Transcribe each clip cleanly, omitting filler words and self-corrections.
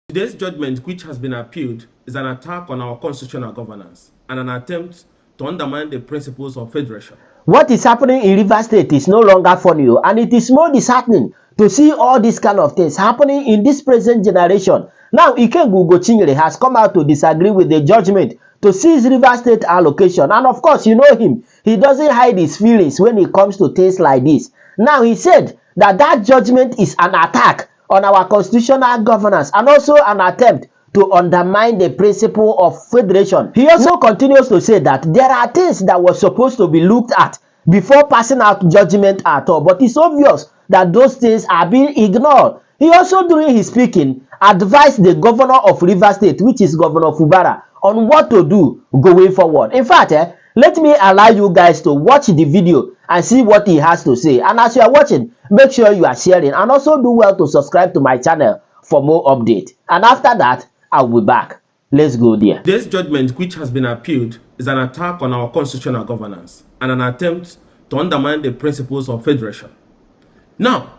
Today's judgment, which has been appealed, is an attack on our constitutional governance and an attempt to undermine the principles of federation. What is happening in Rivers State is no longer funny, and it is more disheartening to see all these kind of things happening in this present generation. Now, Ikenga Ugochinyere has come out to disagree with the judgment to seize Rivers State allocation, and of course, you know him. He doesn't hide his feelings when it comes to things like this. Now, he said that judgment is an attack on our constitutional governance and also an attempt to undermine the principle of federation. He also continues to say that there are things that were supposed to be looked at before passing out judgment at all, but it's obvious that those things are being ignored. He also, during his speaking, advised the governor of Rivers State, which is Governor Fubara, on what to do going forward. In fact, let me allow you guys to watch the video and see what he has to say. And as you are watching, make sure you are sharing and also do well to subscribe to my channel for more updates. And after that, I'll be back. Let's go there. This judgment, which has been appealed, is an attack on our constitutional governance and an attempt to undermine the principles of federation. Now,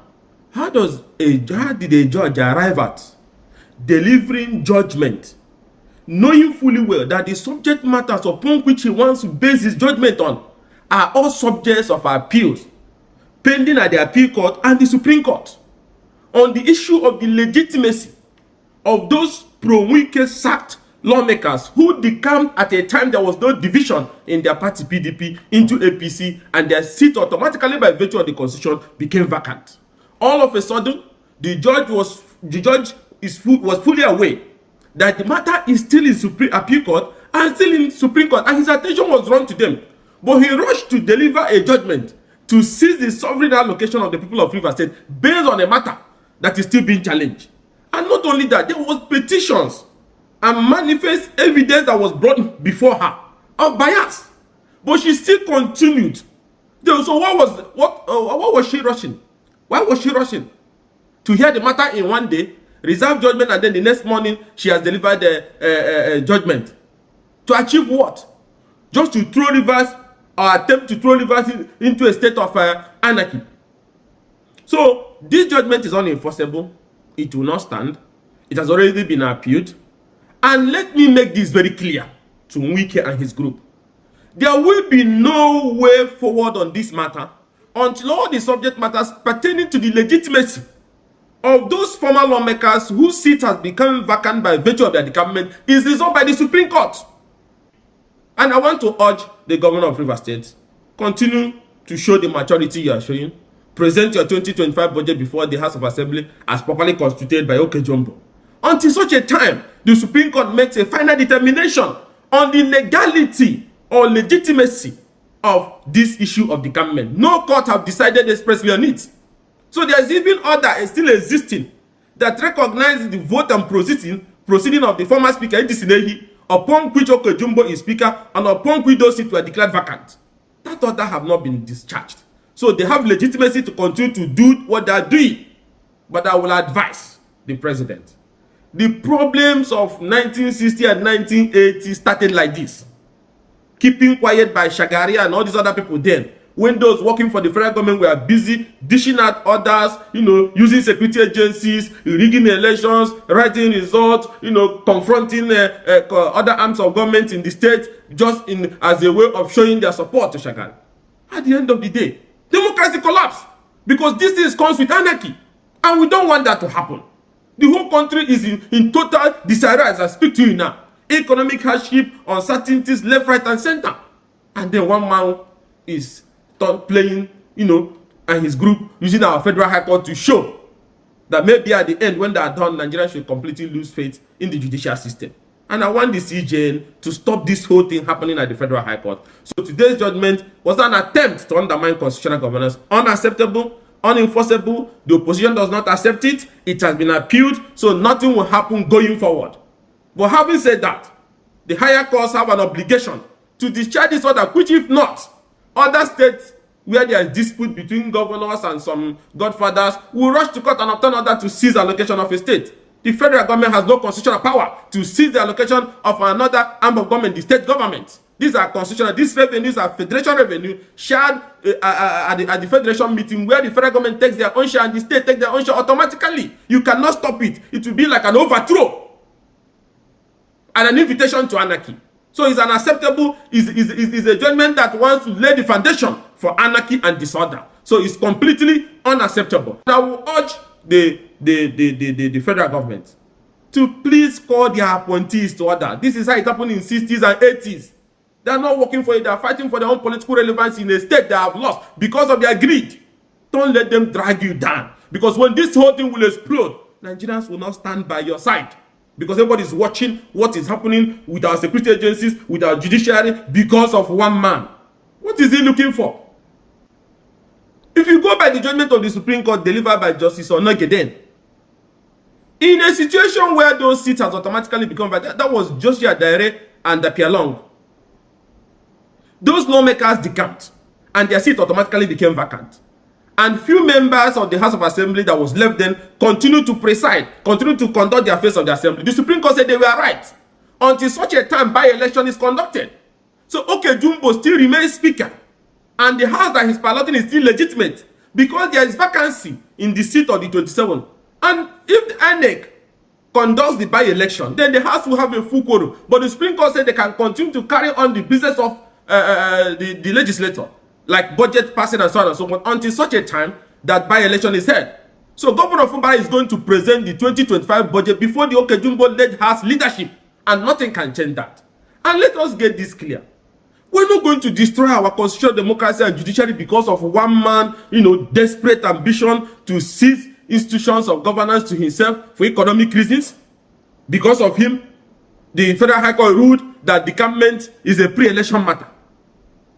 how did a judge arrive at delivering judgment, knowing fully well that the subject matters upon which he wants to base his judgment on are all subjects of appeals pending at the appeal court and the Supreme Court on the issue of the legitimacy of those pro-Wike sacked lawmakers who decamped at a time there was no division in their party PDP into APC, and their seat automatically by virtue of the constitution became vacant. All of a sudden, the judge was fully aware that the matter is still in Supreme Appeal Court and still in Supreme Court, and his attention was drawn to them. But he rushed to deliver a judgment to seize the sovereign allocation of the people of Rivers State based on a matter that is still being challenged. And not only that, there was petitions and manifest evidence that was brought before her of bias. But she still continued. So what was she rushing? Why was she rushing? To hear the matter in one day, reserve judgment, and then the next morning she has delivered the judgment. To achieve what? Just to throw Rivers, or attempt to throw Rivers into a state of anarchy. So this judgment is unenforceable. It will not stand. It has already been appealed. And let me make this very clear to Wike and his group. There will be no way forward on this matter until all the subject matters pertaining to the legitimacy of those former lawmakers whose seat has become vacant by virtue of their decampment is resolved by the Supreme Court. And I want to urge the governor of Rivers State, continue to show the maturity you are showing. Present your 2025 budget before the House of Assembly as properly constituted by Okejumbo. Until such a time, the Supreme Court makes a final determination on the legality or legitimacy of this issue of decampment. No court have decided expressly on it. So there's even order still existing that recognizes the vote and proceeding of the former Speaker Edisinehi, upon which Okejumbo is Speaker and upon which those seats were declared vacant. That order have not been discharged. So they have legitimacy to continue to do what they are doing. But I will advise the president. The problems of 1960 and 1980 started like this. Keeping quiet by Shagari and all these other people then. When those working for the federal government were busy dishing out orders, using security agencies, rigging elections, writing results, confronting other arms of government in the state just as a way of showing their support to Shagari. At the end of the day, democracy collapsed because this thing comes with anarchy, and we don't want that to happen. The whole country is in total disarray as I speak to you now. Economic hardship, uncertainties, left, right, and center. And then one man is playing, and his group using our federal high court to show that maybe at the end, when they are done, Nigeria should completely lose faith in the judicial system. And I want the CJN to stop this whole thing happening at the federal high court. So today's judgment was an attempt to undermine constitutional governance. Unacceptable, unenforceable. The opposition does not accept it. It has been appealed, so nothing will happen going forward. But having said that, the higher courts have an obligation to discharge this order, which if not, other states where there is dispute between governors and some godfathers will rush to court and obtain order to seize allocation of a state. The federal government has no constitutional power to seize the allocation of another arm of government, the state government. These are constitutional. These revenues are federation revenue shared at the federation meeting, where the federal government takes their own share and the state takes their own share automatically. You cannot stop it. It will be like an overthrow. and an invitation to anarchy. So it's unacceptable, is a judgment that wants to lay the foundation for anarchy and disorder. So it's completely unacceptable. I will urge the federal government to please call their appointees to order. This is how it happened in 60s and 80s. They are not working for it, they are fighting for their own political relevance in a state they have lost because of their greed. Don't let them drag you down. Because when this whole thing will explode, Nigerians will not stand by your side. Because everybody is watching what is happening with our security agencies, with our judiciary, because of one man. What is he looking for? If you go by the judgment of the Supreme Court delivered by Justice Onogeden, in a situation where those seats has automatically become vacant, that was Joshua Daire and Pialong. Those lawmakers decamped, and their seat automatically became vacant. And few members of the House of Assembly that was left then continued to preside, continued to conduct the affairs of the Assembly. The Supreme Court said they were right until such a time by-election is conducted. So Jumbo still remains Speaker, and the House that he's piloting is still legitimate because there is vacancy in the seat of the 27. And if the INEC conducts the by-election, then the House will have a full quorum. But the Supreme Court said they can continue to carry on the business of the legislator, like budget passing and so on and so forth, until such a time that by-election is held. So Governor Fubara is going to present the 2025 budget before the Okejumbo-led House leadership, and nothing can change that. And let us get this clear. We're not going to destroy our constitutional democracy and judiciary because of one man, desperate ambition to seize institutions of governance to himself for economic reasons. Because of him, the Federal High Court ruled that decampment is a pre-election matter.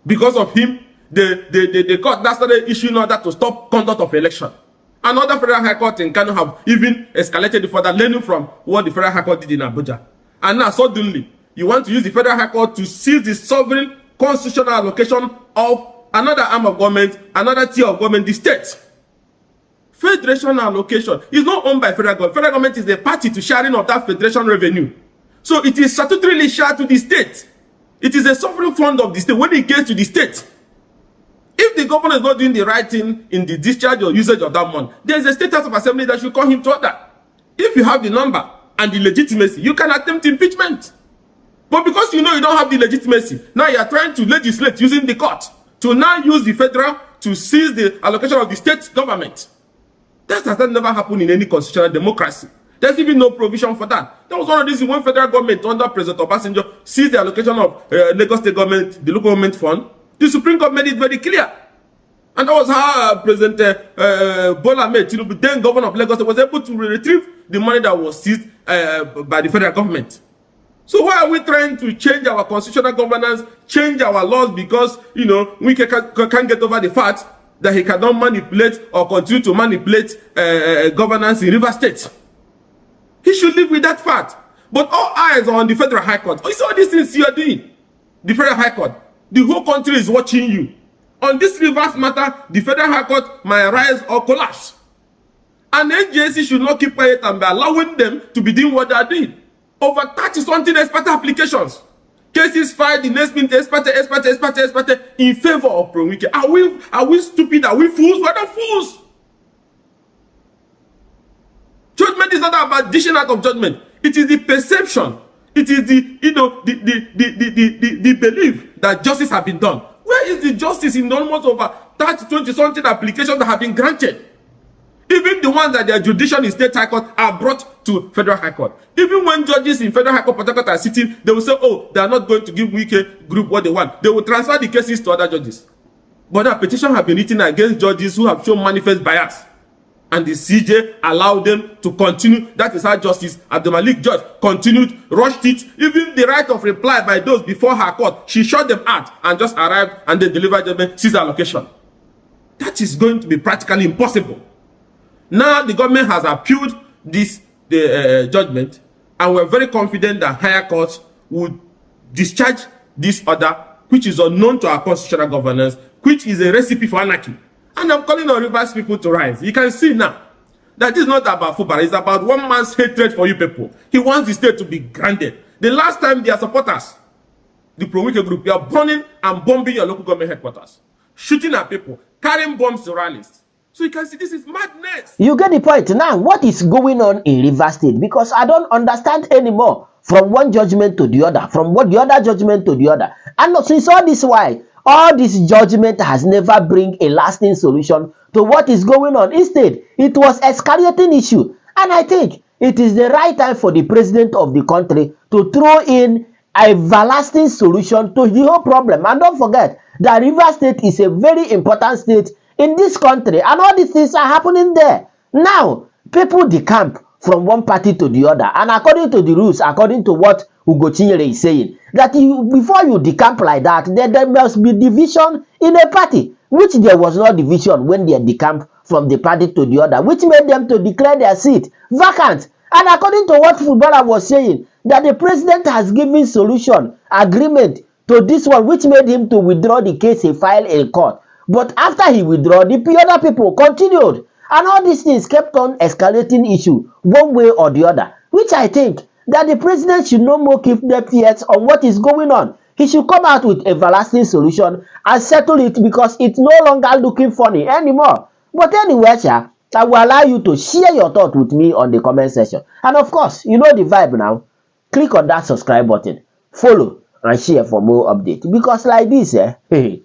Because of him, the court that started issuing order to stop conduct of election. Another Federal High Court in Kano have even escalated further, learning from what the Federal High Court did in Abuja. And now suddenly, you want to use the Federal High Court to seize the sovereign constitutional allocation of another arm of government, another tier of government, the state. Federation allocation is not owned by federal government. Federal government is the party to sharing of that federation revenue. So it is statutorily shared to the state. It is a sovereign fund of the state when it gets to the state. If the governor is not doing the right thing in the discharge or usage of that money, there is a state House of Assembly that should call him to order. If you have the number and the legitimacy, you can attempt impeachment. But because you don't have the legitimacy, now you are trying to legislate using the court to now use the federal to seize the allocation of the state government. That has never happened in any constitutional democracy. There's even no provision for that. That was one of the reasons when federal government under President Obasanjo seized the allocation of Lagos State government, the local government fund, the Supreme Court made it very clear. And that was how President Bola Ahmed Tinubu, then governor of Lagos State, was able to retrieve the money that was seized by the federal government. So why are we trying to change our constitutional governance, change our laws because, we can't get over the fact that he cannot manipulate or continue to manipulate governance in River State? He should live with that fact. But all eyes are on the Federal High Court. You see all these things you are doing. The Federal High Court. The whole country is watching you. On this reverse matter, the Federal High Court might rise or collapse. And the NJC should not keep quiet and be allowing them to be doing what they are doing. Over 30-something expert applications. Cases filed in next minute, expert in favor of Pro-Wike. Are we stupid? Are we fools? We're not fools. Judgment is not about dishing out of judgment. It is the perception. It is the belief that justice has been done. Where is the justice in almost over 20-something applications that have been granted? Even the ones that their judicial in state high court are brought to federal high court. Even when judges in federal high court are sitting, they will say, they are not going to give Wike group what they want. They will transfer the cases to other judges. But a petition have been written against judges who have shown manifest bias. And the CJ allowed them to continue. That is how Justice Abdulmalik Judge continued, rushed it. Even the right of reply by those before her court, she shut them out and just arrived and they delivered judgment, seized allocation. That is going to be practically impossible. Now the government has appealed this judgment, and we're very confident that higher courts would discharge this order, which is unknown to our constitutional governance, which is a recipe for anarchy. And I'm calling on Rivers people to rise. You can see now that this is not about Fubara. It's about one man's hatred for you people. He wants the state to be grounded. The last time their supporters, the Pro-Wike group, you are burning and bombing your local government headquarters, shooting at people, carrying bombs to rallies. So you can see this is madness. You get the point. Now, what is going on in Rivers State? Because I don't understand anymore from one judgment to the other, from what the other judgment to the other. And since all this while, all this judgment has never bring a lasting solution to what is going on. Instead, it was escalating issue. And I think it is the right time for the president of the country to throw in a everlasting solution to the whole problem. And don't forget that Rivers State is a very important state in this country, and all these things are happening there. Now, people decamp from one party to the other, and according to the rules, according to what Ugochinyere is saying, that before you decamp like that, there must be division in a party, which there was no division when they decamp from the party to the other, which made them to declare their seat vacant. And according to what Fubara was saying, that the president has given solution, agreement to this one, which made him to withdraw the case he filed in court. But after he withdrew, the other people continued. And all these things kept on escalating issue one way or the other, which I think that the president should no more keep deaf ears on what is going on. He should come out with a lasting solution and settle it, because it's no longer looking funny anymore. But anyway, I will allow you to share your thought with me on the comment section. And of course, you know the vibe now. Click on that subscribe button, follow, and share for more updates. Because like this, hey,